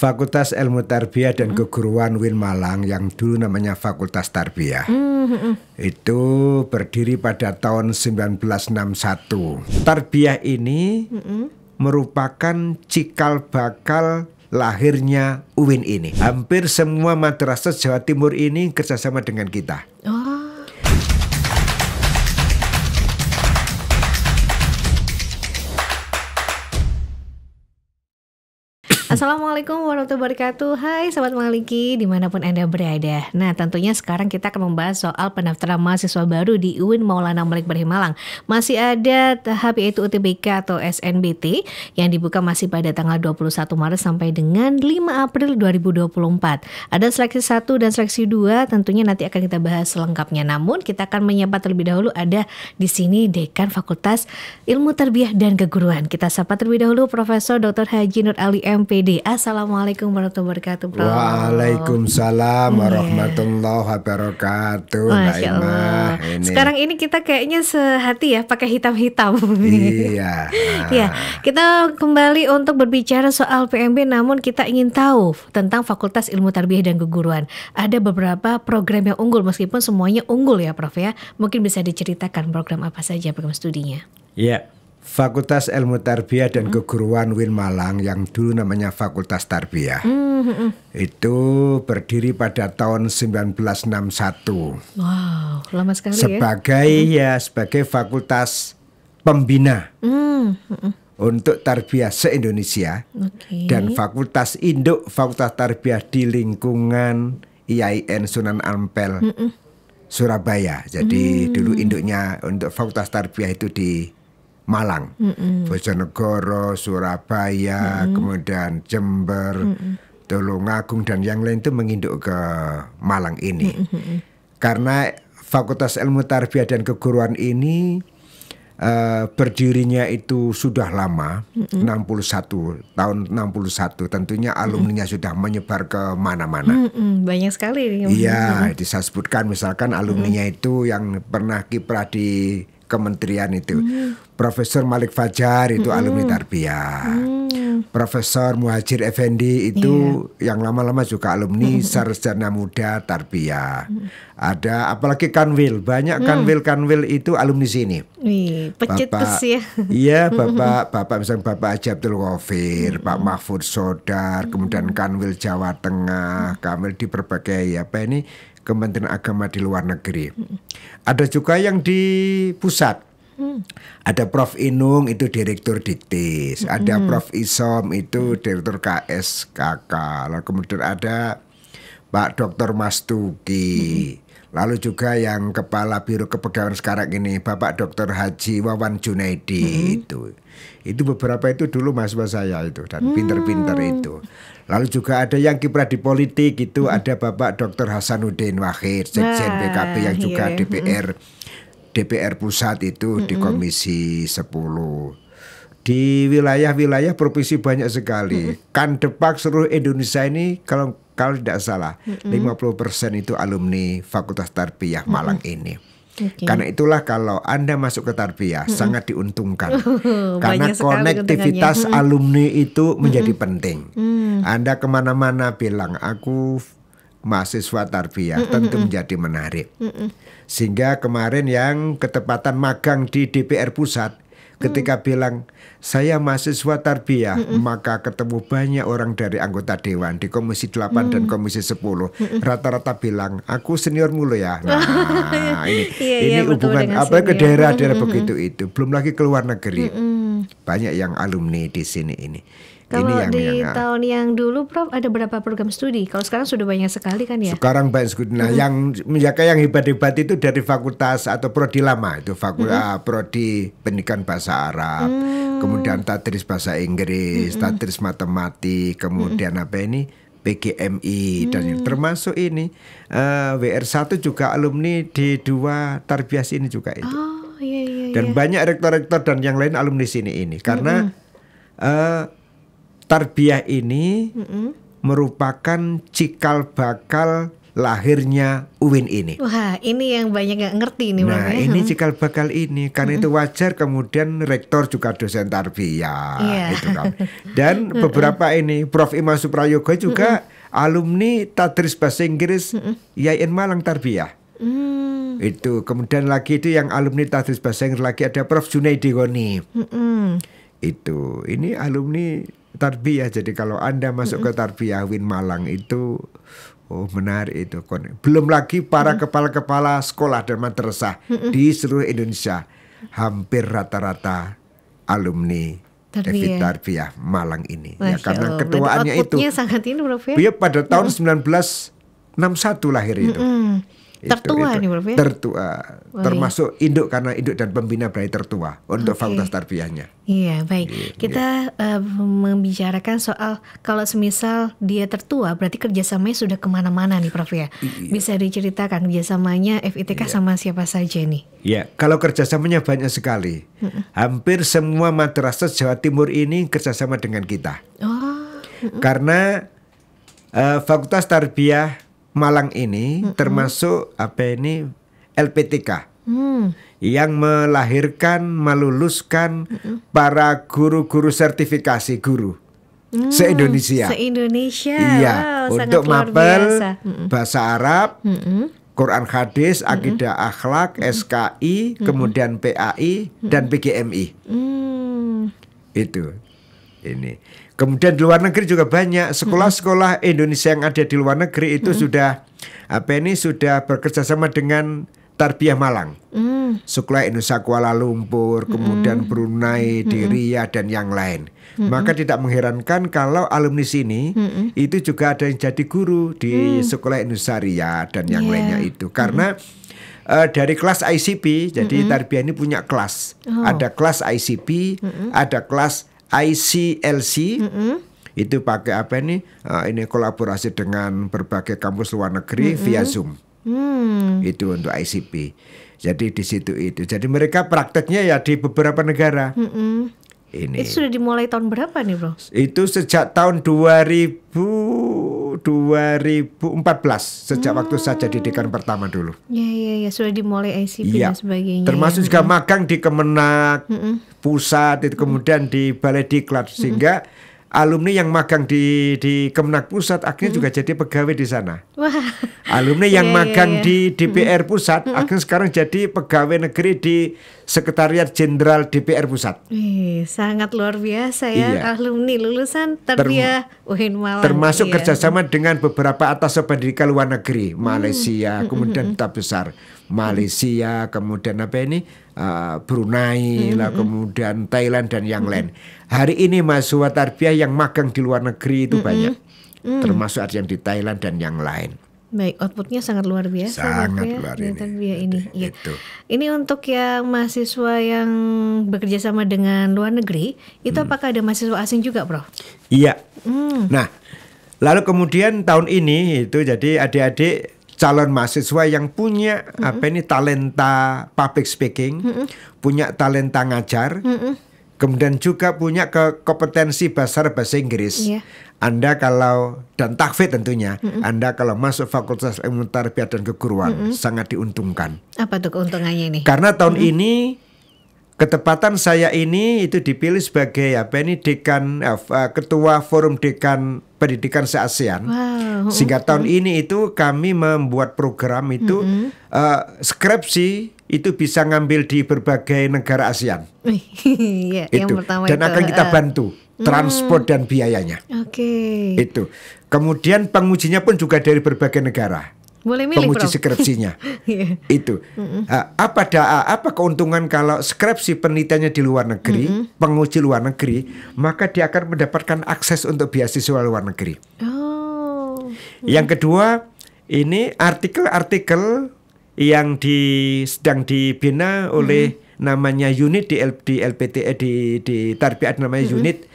Fakultas Ilmu Tarbiyah dan Keguruan UIN Malang yang dulu namanya Fakultas Tarbiyah itu berdiri pada tahun 1961. Tarbiyah ini merupakan cikal bakal lahirnya UIN ini. Hampir semua madrasah Jawa Timur ini kerjasama dengan kita. Assalamualaikum warahmatullahi wabarakatuh. Hai Sobat Maliki dimanapun Anda berada. Nah tentunya sekarang kita akan membahas soal pendaftaran mahasiswa baru di UIN Maulana Malik Ibrahim Malang. Masih ada tahap yaitu UTBK atau SNBT yang dibuka masih pada tanggal 21 Maret sampai dengan 5 April 2024. Ada seleksi 1 dan seleksi 2, tentunya nanti akan kita bahas selengkapnya. Namun kita akan menyapa terlebih dahulu ada di sini Dekan Fakultas Ilmu Tarbiyah dan Keguruan. Kita sapa terlebih dahulu Profesor Dr. Haji Nur Ali MP. Assalamualaikum warahmatullahi wabarakatuh, Prof. Waalaikumsalam warahmatullahi wabarakatuh. Masya Allah. Sekarang ini kita kayaknya sehati ya, pakai hitam-hitam. Iya. Ya, kita kembali untuk berbicara soal PMB, namun kita ingin tahu tentang Fakultas Ilmu Tarbiyah dan Keguruan. Ada beberapa program yang unggul, meskipun semuanya unggul ya, Prof ya. Mungkin bisa diceritakan program apa saja program studinya? Iya. Fakultas Ilmu Tarbiyah dan Keguruan UIN Malang yang dulu namanya Fakultas Tarbiyah itu berdiri pada tahun 1961. Wow, lama sekali sebagai fakultas pembina untuk tarbiyah se-Indonesia dan fakultas induk Fakultas Tarbiyah di lingkungan IAIN Sunan Ampel Surabaya. Jadi dulu induknya untuk Fakultas Tarbiyah itu di Malang, Bojonegoro, Surabaya, kemudian Jember, Tulungagung dan yang lain itu menginduk ke Malang ini. Karena Fakultas Ilmu Tarbiyah dan Keguruan ini berdirinya itu sudah lama, tahun 61. Tentunya alumninya sudah menyebar ke mana-mana. Banyak sekali. Iya, bisa sebutkan misalkan alumninya itu yang pernah kiprah di kementerian itu. Profesor Malik Fajar itu alumni Tarbiyah. Profesor Muhajir Effendi itu yang lama-lama juga alumni Sarjana Muda Tarbiyah. Ada apalagi Kanwil, banyak Kanwil itu alumni sini. Pecetus ya. Iya, Bapak misalnya Bapak Haji Abdul Ghafir, Pak Mahfud Sodar, kemudian Kanwil Jawa Tengah, Kanwil di berbagai Kementerian Agama di luar negeri. Ada juga yang di pusat. Ada Prof Inung itu Direktur Diktis, ada Prof Isom itu Direktur KSKK, lalu kemudian ada Pak Dr. Mastuki, lalu juga yang Kepala Biro Kepegawaian sekarang ini Bapak Dr. Haji Wawan Junaidi itu beberapa itu dulu mahasiswa saya itu dan pinter-pinter itu. Lalu juga ada yang kiprah di politik itu ada Bapak Dr. Hasanuddin Wahid, Sekjen PKB yang juga DPR pusat itu di Komisi 10. Di wilayah-wilayah provinsi banyak sekali. Kan Depak seluruh Indonesia ini kalau tidak salah 50% itu alumni Fakultas Tarbiyah Malang ini. Karena itulah kalau Anda masuk ke Tarbiyah sangat diuntungkan. Karena konektivitas alumni itu menjadi penting. Anda kemana-mana bilang aku mahasiswa Tarbiyah tentu menjadi menarik. Sehingga kemarin yang ketepatan magang di DPR pusat ketika bilang saya mahasiswa Tarbiyah, maka ketemu banyak orang dari anggota dewan di Komisi 8 dan Komisi 10 rata-rata bilang aku senior mulu ya. Nah ini hubungan apa ke daerah-daerah begitu itu. Belum lagi ke luar negeri. Banyak yang alumni di sini ini. Kalau di tahun yang dulu Prof ada berapa program studi? Kalau sekarang sudah banyak sekali kan ya? Sekarang banyak sekali. Nah yang hebat-hebat itu dari fakultas atau prodi lama itu prodi pendidikan bahasa Arab, kemudian tadris bahasa Inggris, tadris matematik, kemudian PGMI dan termasuk ini WR1 juga alumni D2 Tarbiyah ini juga itu. Dan banyak rektor-rektor dan yang lain alumni sini ini karena Tarbiyah ini merupakan cikal bakal lahirnya UIN ini. Wah, ini yang banyak nggak ngerti nih, Prof. Nah, ini cikal bakal ini, karena itu wajar kemudian rektor juga dosen tarbiyah, itu kan. Dan beberapa ini, Prof. Imam Suprayoga juga alumni Tadris Bahasa Inggris IAIN Malang Tarbiyah. Itu kemudian lagi itu yang alumni Tadris Bahasa Inggris lagi ada Prof. Junaidi Goni. Itu, ini alumni Tarbiyah. Jadi kalau Anda masuk ke Tarbiyah UIN Malang itu menarik itu. Belum lagi para kepala-kepala sekolah dan madrasah di seluruh Indonesia. Hampir rata-rata alumni Tarbiyah Malang ini. Ya, karena ketuaannya itu. Sangat ini, Prof. Dia pada tahun 1961 lahir itu. Tertua nih, Prof. Tertua. Termasuk induk, karena induk dan pembina berarti tertua untuk fakultas tarbiyahnya. Iya, baik. Kita membicarakan soal kalau semisal dia tertua, berarti kerjasamanya sudah kemana-mana nih, Prof. ya. Bisa diceritakan kerjasamanya FITK sama siapa saja nih? Ya, kalau kerjasamanya banyak sekali. Hampir semua madrasah Jawa Timur ini kerjasama dengan kita. Karena Fakultas Tarbiyah Malang ini termasuk LPTK yang melahirkan, meluluskan para guru-guru sertifikasi guru se-Indonesia. Iya, wow, untuk mapel bahasa Arab, Quran hadis, akidah akhlak, SKI, kemudian PAI dan PGMI. Itu. Ini. Kemudian di luar negeri juga banyak sekolah-sekolah Indonesia yang ada di luar negeri itu sudah sudah bekerja sama dengan Tarbiyah Malang. Sekolah Indonesia Kuala Lumpur, kemudian Brunei, di Riyadh dan yang lain. Maka tidak mengherankan kalau alumni sini itu juga ada yang jadi guru di sekolah Indonesia Riyadh dan yang lainnya itu. Karena dari kelas ICP, jadi Tarbiyah ini punya kelas. Ada kelas ICP, ada kelas ICLC, itu pakai ini kolaborasi dengan berbagai kampus luar negeri via Zoom. Itu untuk ICP. Jadi di situ itu. Jadi mereka prakteknya ya di beberapa negara. Ini. Itu sudah dimulai tahun berapa nih, Bro? Itu sejak tahun 2014, sejak waktu saya jadi dekan pertama dulu. Ya, sudah dimulai ICP dan sebagainya. Termasuk juga magang di Kemenak pusat, itu kemudian di Balai Diklat, sehingga alumni yang magang di Kemenak pusat akhirnya juga jadi pegawai di sana. Wah. Alumni yang magang di DPR pusat akhirnya sekarang jadi pegawai negeri di Sekretariat Jenderal DPR pusat. Sangat luar biasa ya, alumni lulusan Tarbiyah UIN Malang. Termasuk kerjasama dengan beberapa atas pendidikan luar negeri, Malaysia, kemudian Duta Besar Malaysia, kemudian Brunei, kemudian Thailand dan yang lain. Hari ini mahasiswa Tarbiyah yang magang di luar negeri itu banyak, termasuk ada yang di Thailand dan yang lain. Baik, outputnya sangat luar biasa. Sangat luar Tarbiyah ini. Ya. Ini untuk yang mahasiswa yang bekerja sama dengan luar negeri, itu apakah ada mahasiswa asing juga, Bro? Iya. Nah, lalu kemudian tahun ini itu jadi adik-adik calon mahasiswa yang punya talenta public speaking, punya talenta ngajar, kemudian juga punya kompetensi bahasa Inggris. Anda kalau dan tahfidz tentunya, Anda kalau masuk Fakultas Ilmu Tarbiyah dan Keguruan sangat diuntungkan. Apa tuh keuntungannya ini? Karena tahun ini ketepatan saya ini itu dipilih sebagai dekan ketua Forum Dekan Pendidikan se-ASEAN. Sehingga tahun ini itu kami membuat program itu skripsi itu bisa ngambil di berbagai negara ASEAN. Yang pertama dan akan kita bantu transport dan biayanya. Itu. Kemudian pengujinya pun juga dari berbagai negara. Boleh milih, penguji skripsinya. Itu. Apa keuntungan kalau skripsi penelitiannya di luar negeri, penguji luar negeri, maka dia akan mendapatkan akses untuk beasiswa luar negeri. Yang kedua, ini artikel-artikel yang sedang dibina oleh namanya unit di LPT di Tarbiyah namanya unit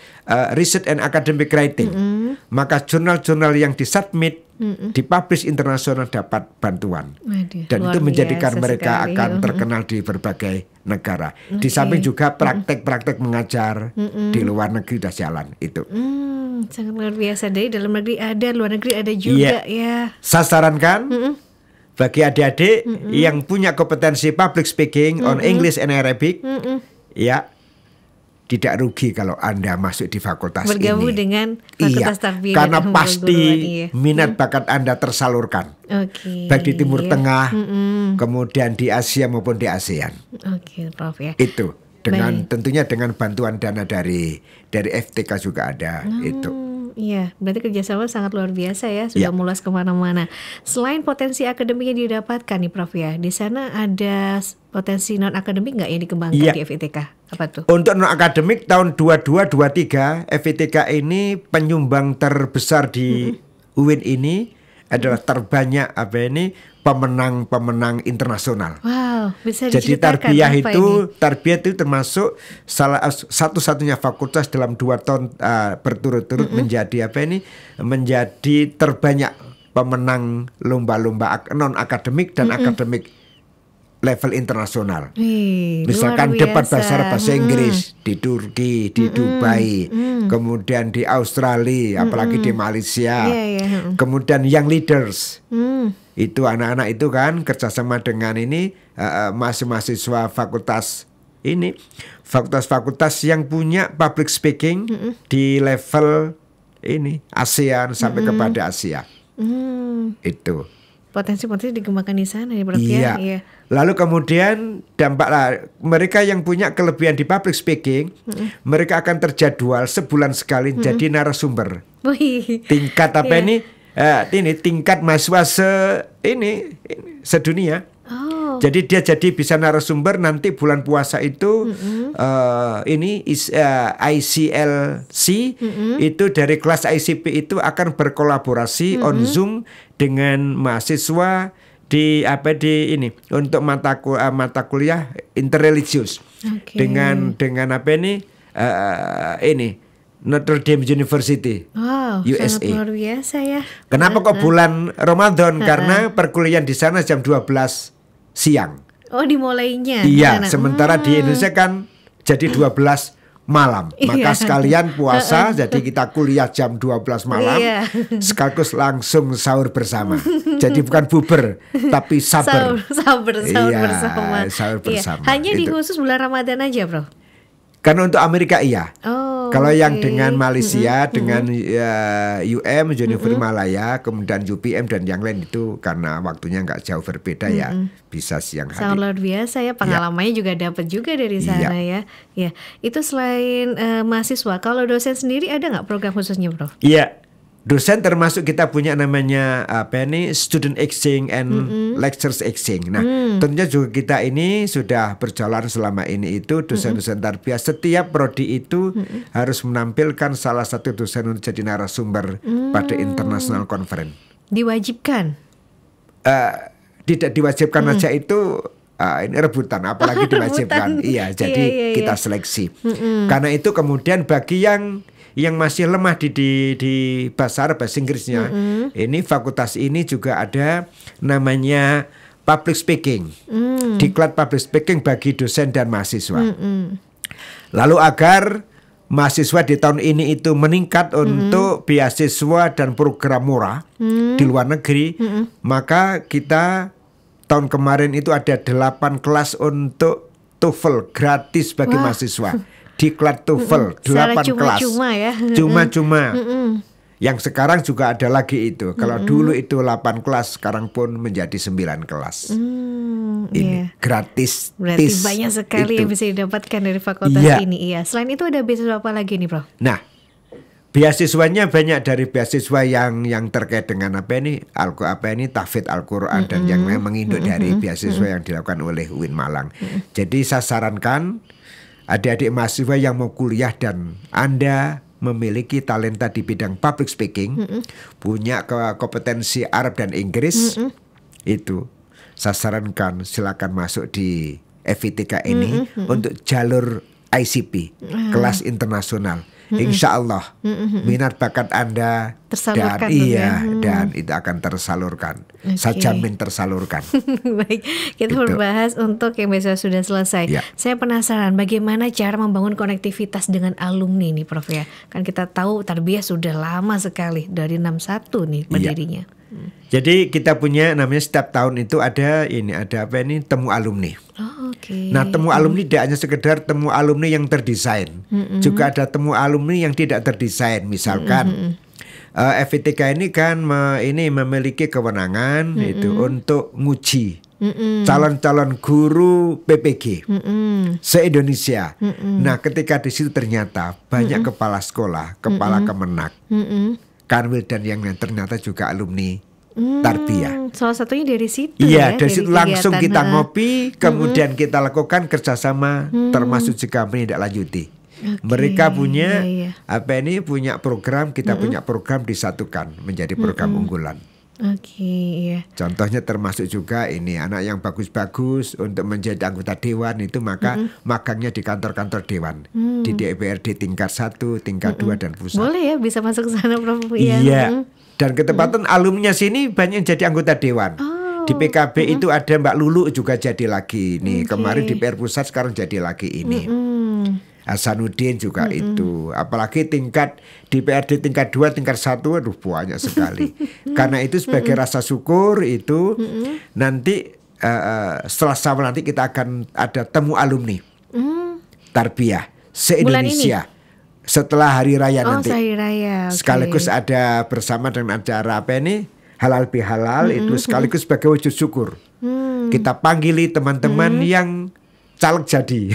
Research and Academic Writing. Maka jurnal-jurnal yang disubmit dipublish internasional dapat bantuan. Dan itu menjadikan mereka akan terkenal di berbagai negara. Di samping juga praktek-praktek mengajar di luar negeri sudah jalan itu. Sangat luar biasa. Dari dalam negeri ada, luar negeri ada juga ya. Sasaran kan bagi adik-adik yang punya kompetensi public speaking on English and Arabic, ya tidak rugi kalau Anda masuk di fakultas Bergabung ini. dengan fakultas tarbiyah karena dan pasti perguruan, minat bakat Anda tersalurkan. Baik di Timur Tengah, kemudian di Asia maupun di ASEAN. Oke, Prof ya. Itu dengan tentunya dengan bantuan dana dari FTK juga ada itu. Iya, berarti kerjasama sangat luar biasa ya, sudah meluas kemana-mana. Selain potensi akademik yang didapatkan nih Prof ya, di sana ada potensi non akademik nggak yang dikembangkan di FITK? Apa tuh? Untuk non akademik tahun 22-23 FITK ini penyumbang terbesar di UIN ini adalah terbanyak pemenang internasional. Wow, bisa jadi diceritakan tarbiyah itu termasuk satu-satunya fakultas dalam 2 tahun berturut-turut menjadi menjadi terbanyak pemenang lomba-lomba non akademik dan akademik level internasional. Misalkan debat bahasa Inggris di Turki, di Dubai, kemudian di Australia, apalagi di Malaysia, kemudian Young Leaders. Itu anak-anak itu kan kerjasama dengan ini mahasiswa fakultas ini, fakultas-fakultas yang punya public speaking di level ini ASEAN sampai kepada Asia. Itu potensi-potensi dikembangkan di sana ya Prof ya. Lalu kemudian mereka yang punya kelebihan di public speaking, mereka akan terjadwal sebulan sekali jadi narasumber. Tingkat tingkat mahasiswa sedunia. Jadi dia bisa narasumber nanti bulan puasa itu ICLC itu dari kelas ICP itu akan berkolaborasi on Zoom dengan mahasiswa di untuk mata kuliah interreligious dengan Notre Dame University, USA. Sangat luar biasa ya. Kenapa kok bulan Ramadan? Karena perkuliahan di sana jam 12 siang. Oh, dimulainya. Iya, sementara di Indonesia kan jadi 12 malam. Maka sekalian puasa, jadi kita kuliah jam 12 malam, sekaligus langsung sahur bersama. Jadi bukan buber, tapi sabar. Sahur bersama. Sahur bersama. Hanya di khusus bulan Ramadan aja, Bro? Karena untuk Amerika iya. Kalau yang dengan Malaysia, dengan University Malaya, kemudian UPM dan yang lain itu karena waktunya nggak jauh berbeda ya, bisa siang hari. Sangat luar biasa ya, pengalamannya juga dapat juga dari sana ya. Ya, itu selain mahasiswa, kalau dosen sendiri ada nggak program khususnya, Bro? Iya. Dosen termasuk kita punya namanya student exchange and lectures exchange. Nah, tentunya juga kita ini sudah berjalan selama ini itu dosen-dosen tarbiyah. Setiap prodi itu harus menampilkan salah satu dosen untuk jadi narasumber pada international conference. Diwajibkan? Tidak diwajibkan aja itu. Ini rebutan, apalagi diwajibkan. Iya, jadi kita seleksi. Karena itu kemudian bagi yang masih lemah di bahasa Inggrisnya, ini fakultas ini juga ada namanya public speaking, diklat public speaking bagi dosen dan mahasiswa. Lalu agar mahasiswa di tahun ini itu meningkat untuk beasiswa dan program murah di luar negeri, maka kita tahun kemarin itu ada 8 kelas untuk TOEFL gratis bagi mahasiswa. Diklat TOEFL 8 kelas. Cuma-cuma. Yang sekarang juga ada lagi itu. Kalau dulu itu 8 kelas, sekarang pun menjadi 9 kelas. Ini gratis. Berarti banyak sekali yang bisa didapatkan dari fakultas ini. Iya. Selain itu ada beasiswa apa lagi nih, Bro? Nah, beasiswanya banyak dari beasiswa yang terkait dengan tahfidz Al-Quran dan yang menginduk dari beasiswa yang dilakukan oleh UIN Malang. Jadi saya sarankan adik-adik mahasiswa yang mau kuliah dan Anda memiliki talenta di bidang public speaking, punya kompetensi Arab dan Inggris, itu saya sarankan silakan masuk di FITK ini untuk jalur ICP, kelas internasional. insya Allah minat bakat Anda Tersalurkan dan dong ya. dan itu akan tersalurkan. Saya jamin tersalurkan. Baik, kita Gitu. berbahas untuk yang biasa sudah selesai. Ya. Saya penasaran bagaimana cara membangun konektivitas dengan alumni nih Prof ya. Kan kita tahu Tarbiyah sudah lama sekali dari 61 nih berdirinya. Jadi kita punya namanya setiap tahun itu ada temu alumni. Oh, oke. Nah, temu alumni tidak hanya sekedar temu alumni yang terdesain, juga ada temu alumni yang tidak terdesain. Misalkan FITK ini kan memiliki kewenangan itu untuk nguji calon-calon guru PPG se-Indonesia. Nah, ketika di situ ternyata banyak kepala sekolah, kepala kemenak, kanwil dan yang lain ternyata juga alumni Tarbiyah. Salah satunya dari situ Iya, ya. dari situ langsung kegiatan, kita ngopi, kemudian kita lakukan kerjasama, termasuk juga menindaklanjuti. Mereka punya punya program, kita punya program disatukan menjadi program unggulan. iya. Contohnya termasuk juga ini anak yang bagus-bagus untuk menjadi anggota dewan itu maka magangnya di kantor-kantor dewan di DPRD tingkat 1, tingkat 2 dan pusat. Boleh ya bisa masuk ke sana Prof. Iya. Dan ketepatan alumninya sini banyak yang jadi anggota dewan. Di PKB itu ada Mbak Lulu juga jadi lagi nih. Kemarin di PR Pusat sekarang jadi lagi ini. Hasanuddin juga itu. Apalagi tingkat di PRD tingkat 2, tingkat 1, aduh banyak sekali. Karena itu sebagai rasa syukur itu nanti setelah sama nanti kita akan ada temu alumni Tarbiyah se-Indonesia. Setelah hari raya nanti. Hari raya. Sekaligus ada bersama dengan acara halal bihalal itu sekaligus sebagai wujud syukur. Kita panggili teman-teman yang caleg jadi.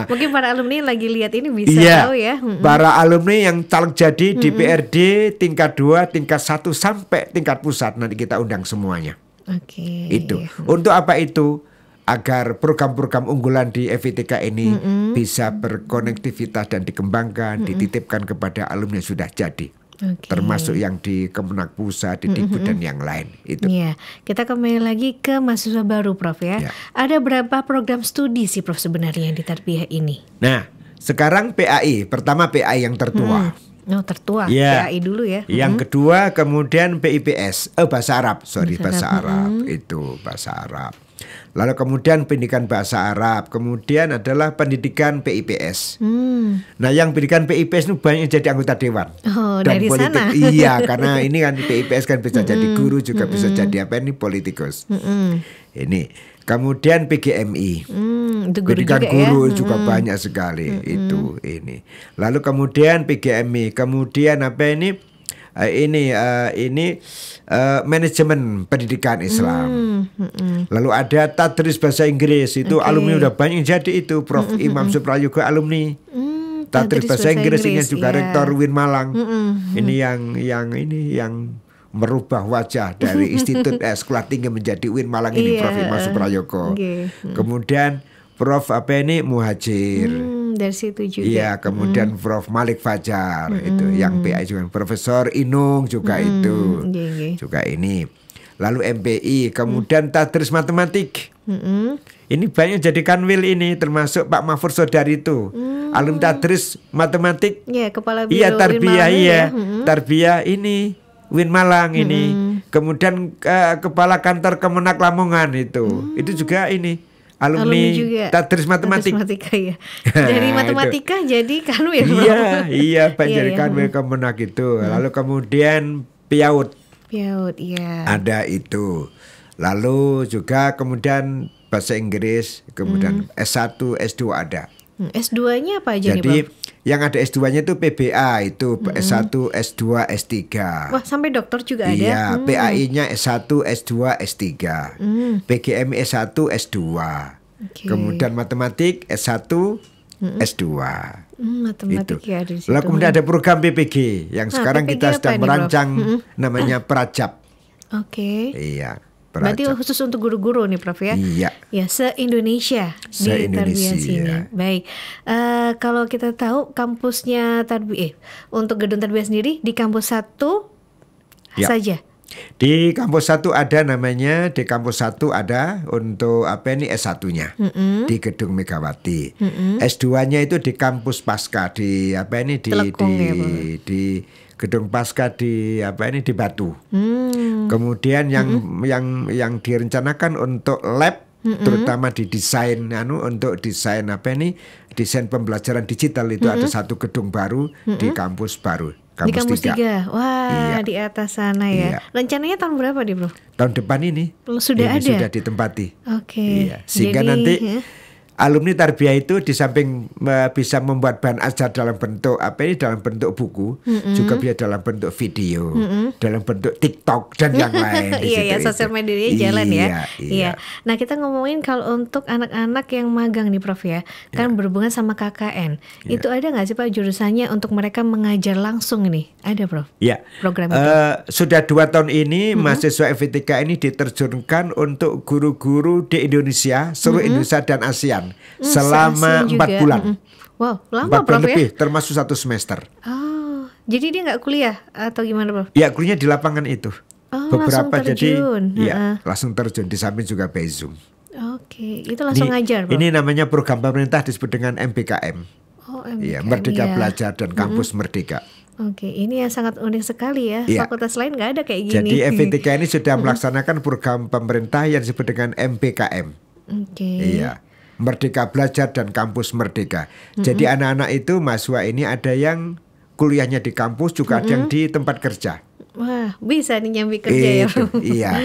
Mungkin para alumni lagi lihat ini bisa tahu ya. Para alumni yang caleg jadi di PRD tingkat 2, tingkat 1 sampai tingkat pusat nanti kita undang semuanya. Itu. Untuk apa itu? Agar program-program unggulan di FITK ini bisa berkonektivitas dan dikembangkan, dititipkan kepada alumni yang sudah jadi. Termasuk yang di Kemenak Pusat, di Dikbud dan yang lain itu. Iya, kita kembali lagi ke mahasiswa baru Prof ya. Ada berapa program studi sih Prof sebenarnya yang di Tarbiyah ini? Nah, sekarang PAI, pertama PAI yang tertua. Tertua, PAI dulu ya. Yang kedua kemudian PIPS, bahasa Arab, bahasa Arab itu bahasa Arab. Lalu kemudian pendidikan bahasa Arab, kemudian adalah pendidikan PIPS. Nah, yang pendidikan PIPS itu banyak jadi anggota dewan dan dari politik. sana. Iya, karena ini kan PIPS kan bisa jadi guru juga bisa jadi politikus. Ini kemudian PGMI, pendidikan guru juga banyak sekali itu ini. Lalu kemudian PGMI, kemudian manajemen pendidikan Islam. Lalu ada tadris bahasa Inggris itu alumni udah banyak yang jadi itu. Prof Imam Suprayoga alumni tadris bahasa Inggris ini juga rektor UIN Malang. Ini yang merubah wajah dari Institut Sekolah Tinggi menjadi UIN Malang ini Prof Imam Suprayoga. Kemudian Prof Muhajir. Dari situ juga. Iya, kemudian Prof Malik Fajar itu yang PI juga. Profesor Inung juga itu. Juga ini. Lalu MPI, kemudian tadris matematik. Ini banyak jadi kanwil ini termasuk Pak Mahfud Sodar itu. Alumni tadris matematik. Iya, kepala biro. Iya, Tarbiyah Tarbiyah ini UIN Malang ini. Kemudian kepala kantor Kemenak Lamongan itu. Itu juga ini. Alumni tadris matematika ya. Dari matematika jadi kanwil. Iya, jadi kanwil Kemenak itu. Lalu kemudian PIAUD. Ada itu. Lalu juga kemudian bahasa Inggris, kemudian S1, S2 ada. S2-nya apa aja Jadi nih, Bang? yang ada S2-nya itu PBA itu S1, S2, S3. Wah, sampai dokter juga ada. Iya, PAI-nya S1, S2, S3. PGMI S1, S2. Kemudian matematik S1, S2. Matematik itu. ya ada di situ. Lalu kemudian ada program PPG yang sekarang PPG kita sedang merancang namanya Prajab. Iya. Berarti khusus untuk guru-guru nih Prof ya? Iya. Ya, se-Indonesia di Tarbiyah sini. Baik, kalau kita tahu kampusnya Tarbiyah, untuk gedung Tarbiyah sendiri di kampus 1 saja Di kampus 1 ada namanya, di kampus 1 ada untuk S1-nya di Gedung Megawati. S2-nya itu di kampus Pasca di Telekung ya, Bu? di Gedung Pasca di di Batu. Kemudian yang direncanakan untuk lab, terutama di desain untuk desain desain pembelajaran digital itu ada satu gedung baru di kampus baru. Di kampus 3. Wah, Iya. di atas sana ya. Iya. Rencananya tahun berapa nih, Bro? Tahun depan ini Sudah ini ada? sudah ditempati. Oke. Iya. Sehingga Jadi, nanti ya. alumni tarbiyah itu di samping bisa membuat bahan ajar dalam bentuk dalam bentuk buku, juga bisa dalam bentuk video, dalam bentuk TikTok dan yang lain. di Iya ya, situ sosial itu. medianya jalan ya. Iya. Nah, kita ngomongin kalau untuk anak-anak yang magang nih, Prof ya, kan berhubungan sama KKN. Itu ada nggak sih Pak jurusannya untuk mereka mengajar langsung ini? Ada, Prof? Ya, Program itu. sudah 2 tahun ini mahasiswa FITK ini diterjunkan untuk guru-guru di Indonesia, seluruh Indonesia dan ASEAN selama Se-ASEAN 4 juga. bulan. Wow, 4 lama bulan Prof ya? lebih, termasuk 1 semester. Oh, jadi dia nggak kuliah atau gimana, Prof? Ya, gurunya di lapangan itu. Oh, langsung terjun. Ya, langsung terjun. Di samping juga by Zoom. Oke, itu langsung ngajar, Prof? Ini namanya program pemerintah disebut dengan MBKM. Oh, Iya, MBKM, Merdeka ya. Belajar dan Kampus Merdeka. Oke, ini yang sangat unik sekali ya. Iya. Fakultas lain nggak ada kayak gini. Jadi FITK ini sudah melaksanakan program pemerintah yang disebut dengan MBKM. Oke. Iya, Merdeka Belajar dan Kampus Merdeka. Jadi anak-anak itu mahasiswa ini ada yang kuliahnya di kampus, juga ada yang di tempat kerja. Wah, bisa nih nyambi kerja ya, Itu, Prof. iya.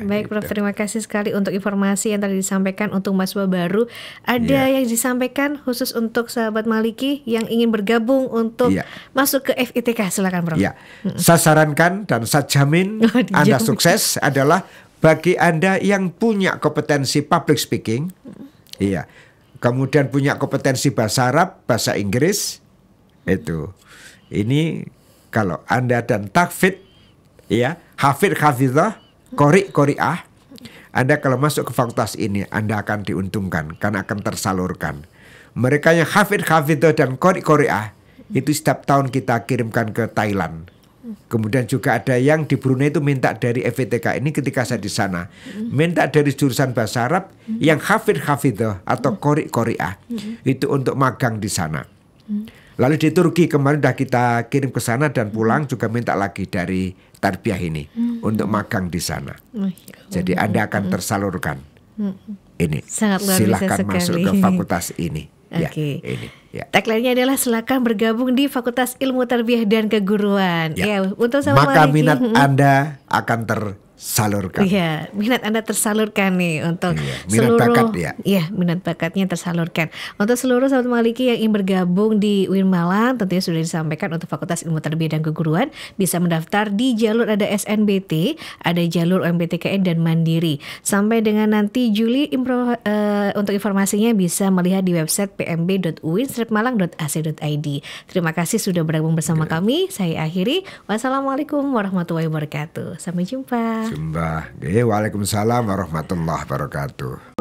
Baik, Prof. Gitu. Terima kasih sekali untuk informasi yang tadi disampaikan untuk mahasiswa baru. Ada yang disampaikan khusus untuk sahabat Maliki yang ingin bergabung untuk Iya. masuk ke FITK. Silakan, Prof. Ya, saya sarankan dan saya jamin Oh, Anda dijamin. sukses adalah bagi Anda yang punya kompetensi public speaking, iya, kemudian punya kompetensi bahasa Arab, bahasa Inggris, itu, ini kalau Anda dan tahfidz, ya, hafidhah, qori'ah, Anda kalau masuk ke fakultas ini Anda akan diuntungkan karena akan tersalurkan. Mereka yang hafidhah dan qori'ah itu setiap tahun kita kirimkan ke Thailand. Kemudian juga ada yang di Brunei itu minta dari FITK ini ketika saya di sana, minta dari jurusan bahasa Arab yang hafidhah atau qori'ah itu untuk magang di sana. Lalu di Turki kemarin sudah kita kirim ke sana dan pulang juga minta lagi dari tarbiyah ini untuk magang di sana. Jadi Anda akan tersalurkan. Ini Sangat luar biasa silakan masuk sekali. ke fakultas ini. Ya, Oke. ini. Ya. Tagline-nya adalah silakan bergabung di Fakultas Ilmu Tarbiyah dan Keguruan. Ya. Untuk sahabat Maka Maliki, minat Anda akan tersalurkan. Iya, minat Anda tersalurkan nih untuk Iya, minat seluruh bakat ya. Iya, minat bakatnya tersalurkan. Untuk seluruh sahabat Maliki yang ingin bergabung di UIN Malang, tentunya sudah disampaikan untuk Fakultas Ilmu Tarbiyah dan Keguruan bisa mendaftar di jalur ada SNBT, ada jalur MBTKN dan Mandiri. Sampai dengan nanti Juli untuk informasinya bisa melihat di website pmb.uin-malang.ac.id. Terima kasih sudah bergabung bersama kami. Saya akhiri. Wassalamualaikum warahmatullahi wabarakatuh. Sampai jumpa. Waalaikumsalam warahmatullahi wabarakatuh.